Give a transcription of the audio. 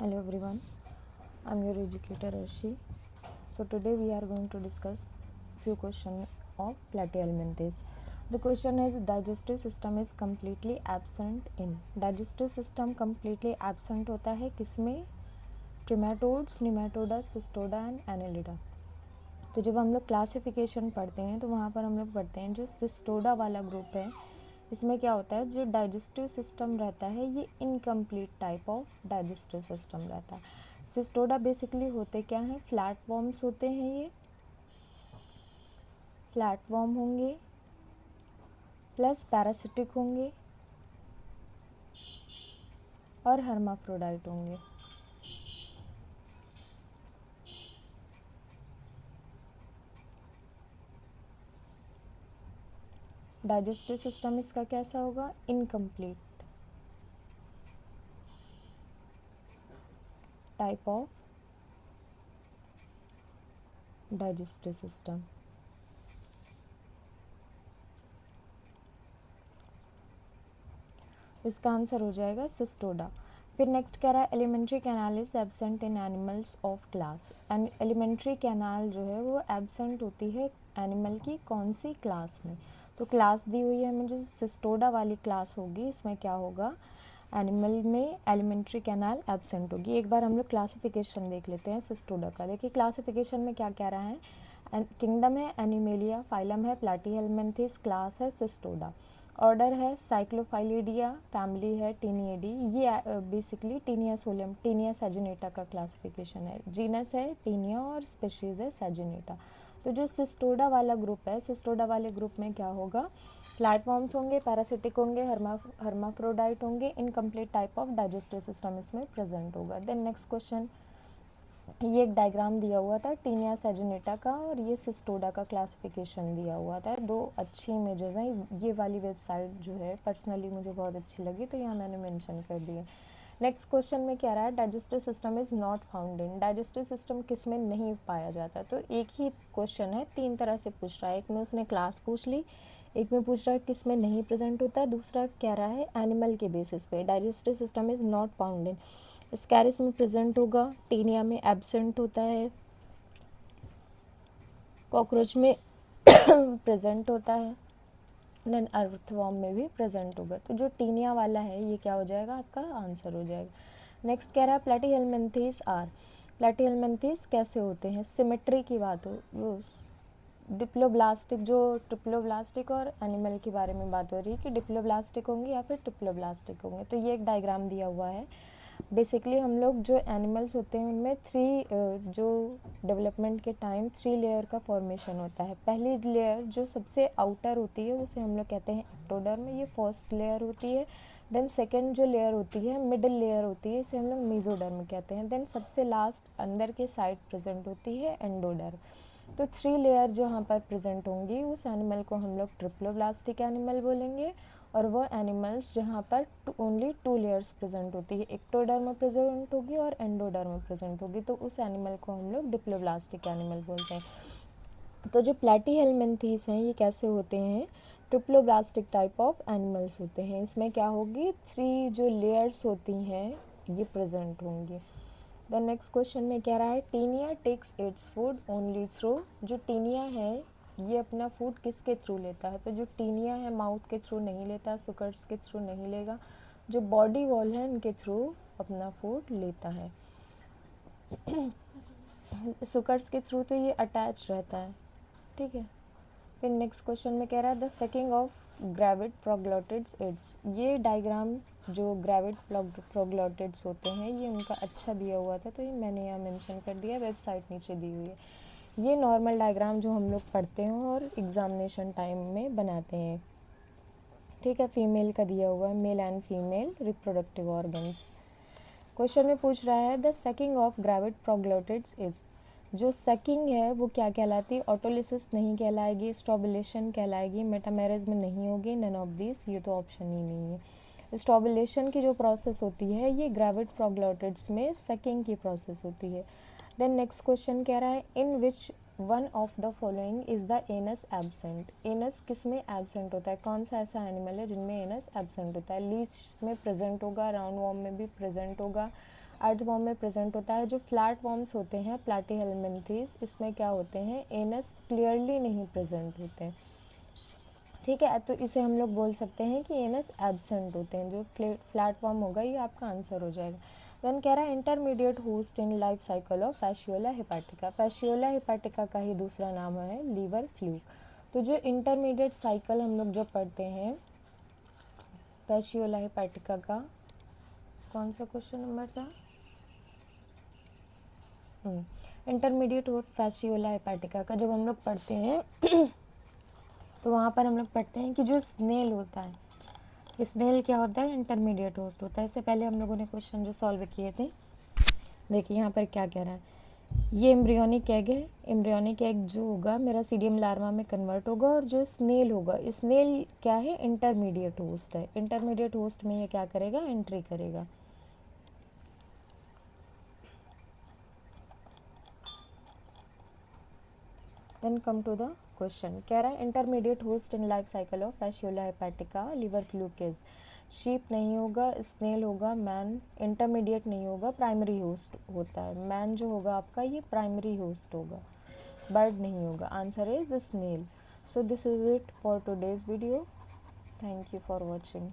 Hello everyone, I'm your educator Arshi. So today we are going to discuss few questions of platyhelminthes. The question is digestive system is completely absent in. Digestive system completely absent होता है किसमें? ट्रिमेटोड्स, Nematoda, Cestoda and Annelida. तो जब हम लोग classification पढ़ते हैं तो वहाँ पर हम लोग पढ़ते हैं जो सिस्टोडा वाला ग्रुप है, इसमें क्या होता है, जो डाइजेस्टिव सिस्टम रहता है ये incomplete type of digestive system रहता है. सिस्टोडा बेसिकली होते क्या हैं? फ्लैट वॉर्म्स होते हैं. ये फ्लैट वॉर्म होंगे प्लस पैरासिटिक होंगे और हर्माफ्रोडाइट होंगे. डाइजेस्टिव सिस्टम इसका कैसा होगा? Incomplete type of digestive system. इसका आंसर हो जाएगा सिस्टोडा. फिर नेक्स्ट कह रहा है alimentary canal is absent in animals of class. And alimentary canal जो है वो एब्सेंट होती है एनिमल की कौन सी क्लास में? तो क्लास दी हुई है हमें, जो सिस्टोडा वाली क्लास होगी इसमें क्या होगा? एनिमल में एलिमेंट्री कैनाल एब्सेंट होगी. एक बार हम लोग क्लासिफिकेशन देख लेते हैं सिस्टोडा का. देखिए क्लासिफिकेशन में क्या कह रहा है. किंगडम है एनिमेलिया, फाइलम है प्लैटीहेल्मिन्थेस, क्लास है सिस्टोडा, ऑर्डर है साइक्लोफाइलिडिया, फैमिली है टीनियडी. ये basically Taenia solium, Taenia saginata का क्लासिफिकेशन है. जीनस है टीनिया और स्पीशीज है सैजिनेटा. तो जो सिस्टोडा वाला ग्रुप है, सिस्टोडा वाले ग्रुप में क्या होगा? प्लेटफॉर्म्स होंगे, पैरासिटिक होंगे, हर्माफ्रोडाइट होंगे, incomplete type of digestive system इसमें प्रेजेंट होगा. देन नेक्स्ट क्वेश्चन, ये एक डायग्राम दिया हुआ था टीनिया सैजिनेटा का और ये सिस्टोडा का क्लासिफिकेशन दिया हुआ था. दो अच्छी इमेजेस हैं. ये वाली वेबसाइट जो है पर्सनली मुझे बहुत अच्छी लगी तो यहाँ मैंने मेंशन कर दी है. नेक्स्ट क्वेश्चन में कह रहा है digestive system is not found in. Digestive system किस में नहीं पाया जाता? तो एक ही क्वेश्चन है, तीन तरह से पूछ रहा है. एक में उसने क्लास पूछ ली, एक में पूछ रहा है किस में नहीं प्रेजेंट होता, दूसरा कह रहा है एनिमल के बेसिस पे digestive system is not found in. स्कैरिस में प्रेजेंट होगा, टीनिया में एब्सेंट होता है, कॉकरोच में प्रेजेंट होता है, देन अर्थवॉर्म में भी प्रेजेंट होगा. तो जो टीनिया वाला है ये क्या हो जाएगा? आपका आंसर हो जाएगा. नेक्स्ट कह रहा है प्लैटीहेल्मिन्थेस आर. प्लैटीहेल्मिन्थेस कैसे होते हैं? सिमेट्री की बात हो, डिप्लोब्लास्टिक, जो ट्रिप्लोब्लास्टिक और एनिमल के बारे में बात हो रही है कि डिप्लोब्लास्टिक होंगे या फिर ट्रिप्लोब्लास्टिक होंगे. तो ये एक डायग्राम दिया हुआ है. बेसिकली हम लोग जो एनिमल्स होते हैं उनमें जो डेवलपमेंट के टाइम 3 लेयर का फॉर्मेशन होता है. पहली लेयर जो सबसे आउटर होती है उसे हम लोग कहते हैं एक्टोडर्म, ये फर्स्ट लेयर होती है. देन सेकेंड जो लेयर होती है, मिडिल लेयर होती है, इसे हम लोग मेसोडर्म कहते हैं. देन सबसे लास्ट अंदर के साइड प्रेजेंट होती है एंडोडर्म. तो 3 लेयर जहाँ पर प्रेजेंट होंगी उस एनिमल को हम लोग ट्रिप्लोब्लास्टिक एनिमल बोलेंगे. और वो एनिमल्स जहाँ पर ओनली 2 लेयर्स प्रेजेंट होती है, एक्टोडर्म प्रेजेंट होगी और एंडोडर्म प्रेजेंट होगी, तो उस एनिमल को हम लोग डिप्लोब्लास्टिक एनिमल बोलते हैं. तो जो प्लैटीहेल्मिन्थेस हैं ये कैसे होते हैं? ट्रिप्लोब्लास्टिक टाइप ऑफ एनिमल्स होते हैं. इसमें क्या होगी? 3 जो लेयर्स होती हैं ये प्रेजेंट होंगी. द नेक्स्ट क्वेश्चन में कह रहा है Taenia takes its food only through. जो टीनिया है ये अपना फूड किसके थ्रू लेता है? तो जो टीनिया है माउथ के थ्रू नहीं लेता, सुकर्स के थ्रू नहीं लेगा, जो बॉडी वॉल है इनके थ्रू अपना फूड लेता है. सुकर्स के थ्रू तो ये अटैच रहता है. ठीक है. फिर नेक्स्ट क्वेश्चन में कह रहा है the sucking of gravid proglottids it's. ये डायग्राम जो ग्रेविड प्रोग्लोटिड्स होते हैं ये उनका अच्छा दिया हुआ था तो ये मैंने यहाँ मेंशन कर दिया, वेबसाइट नीचे दी हुई है. ये नॉर्मल डायग्राम जो हम लोग पढ़ते हैं और एग्जामिनेशन टाइम में बनाते हैं. ठीक है. फीमेल का दिया हुआ है, male and female reproductive organs. Question में पूछ रहा है the sucking of gravid proglottids is. जो सकिंग है वो क्या कहलाती है? ऑटोलिसिस नहीं कहलाएगी, स्टॉबुलेशन कहलाएगी, मेटामेरिज्म नहीं होगी, नन ऑफ दिस, ये तो ऑप्शन ही नहीं है. स्टॉबुलेशन की जो प्रोसेस होती है ये ग्रेविड प्रोग्लोटिड्स में सकिंग की प्रोसेस होती है. देन नेक्स्ट क्वेश्चन कह रहा है in which one of the following is the anus absent. Anus किस में एब्सेंट होता है? कौन सा ऐसा एनिमल है जिनमें एनस एब्सेंट होता है? लीच में प्रेजेंट होगा, राउंड वॉर्म में भी प्रेजेंट होगा, अर्थवॉर्म में प्रेजेंट होता है। जो फ्लैट वॉर्म्स होते हैं प्लैटीहेल्मिन्थेस, इसमें क्या होते हैं, एनस क्लियरली नहीं प्रेजेंट होते हैं, ठीक है। तो इसे हम लोग बोल सकते हैं कि एनस एब्सेंट होते हैं। जो फ्लैट फॉर्म होगा ये आपका आंसर हो जाएगा। देन कह रहा है intermediate host in life cycle of Fasciola hepatica. Fasciola hepatica का ही दूसरा नाम है लीवर फ्लूक। तो जो इंटरमीडिएट साइकिल हम लोग जब पढ़ते हैं फैसियोला हेपाटिका का, कौन सा क्वेश्चन नंबर था, इंटरमीडिएट होस्ट फैसियोला हेपाटिका का जब हम लोग पढ़ते हैं तो वहाँ पर हम लोग पढ़ते हैं कि जो स्नेल होता है, स्नेल क्या होता है, इंटरमीडिएट होस्ट होता है। इससे पहले हम लोगों ने क्वेश्चन जो सॉल्व किए थे, देखिए यहाँ पर क्या कह रहा है, ये एम्ब्रियोनिक एग है, एम्ब्रियोनिक एग जो होगा मेरा सीडियम लार्वा में कन्वर्ट होगा, और जो स्नेल होगा, स्नेल क्या है, इंटरमीडिएट होस्ट है। इंटरमीडिएट होस्ट में ये क्या करेगा, एंट्री करेगा। Then come to the question, कह रहा है intermediate host in life cycle of Fasciola hepatica liver fluke is, sheep नहीं होगा, स्नेल होगा, मैन इंटरमीडिएट नहीं होगा, प्राइमरी होस्ट होता है। मैन जो होगा आपका ये प्राइमरी होस्ट होगा, बर्ड नहीं होगा। Answer is snail. So this is it for today's video. Thank you for watching.